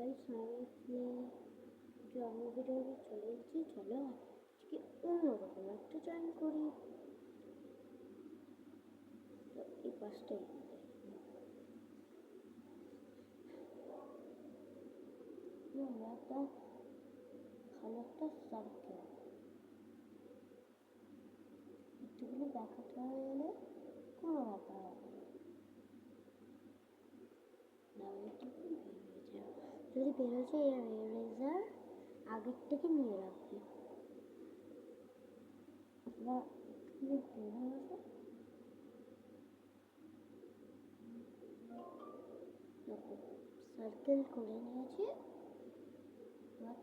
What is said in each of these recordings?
Guys আমি জন্ম video নিয়ে চলে এসেছি। চলো আজকে অন্যরকম একটা চ্যানেল করি। তো এই পাশটাই আমরা একটা ভালো একটা সার্কেল একটুগুলো দেখাতে হয়ে গেলে কোনো ব্যাপার হবে না। যদি বেরোচ্ছে এরেজার আগের থেকে নিয়ে রাখবি বা সার্কেল করে নিয়েছি। এবার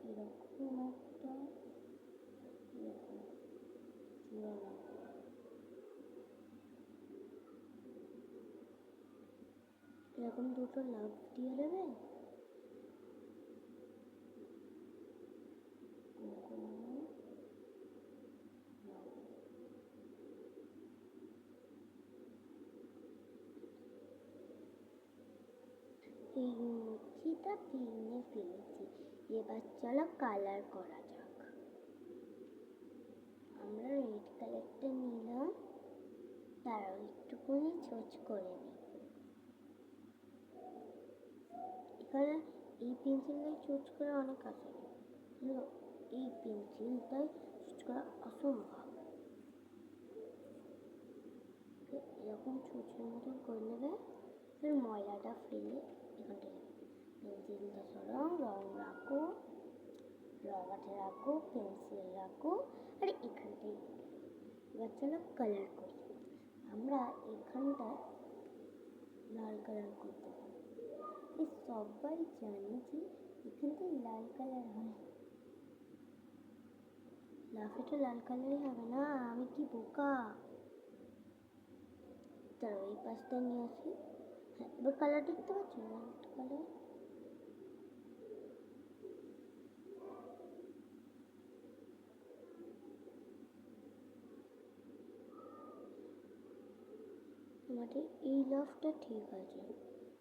চলো এরকম একটা চূড়া লাগবে। এরকম দুটো লাভ দিয়ে দেবে। এই মুচিটা ভেঙে ফেলেছি। এবার চলো কালার করা যাক। আমরা রেড কালারটা নিলাম, তারাও একটুখানি ছোট করে নিই। এখানে এই পেন্সিলটাই চুজ করা অনেক আসে, এই পেন্সিলটাই চুজ করা অসম্ভব। এরকম চুচের মতন করে নেবে। ফের ময়লাটা ফেলে এখানটা পেন্সিলটা সরাও, রং রাখো, রবারটা রাখো, পেন্সিল রাখো, আর এখানটাই এবার চলো কালার করি। আমরা এখানটায় লাল কালার করতে পারি। এই সবাই জানি যে এখানটায় লাল কালার হয়। লাফেটা লাল কালারই হবে না, আমি কি বোকা। তার ওই পাশটা নিয়ে আসি। হ্যাঁ, এবার কালার দেখতে পাচ্ছি না, কালার আমাদের এই লাভটা ঠিক আছে,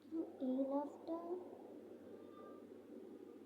কিন্তু এই লাভটা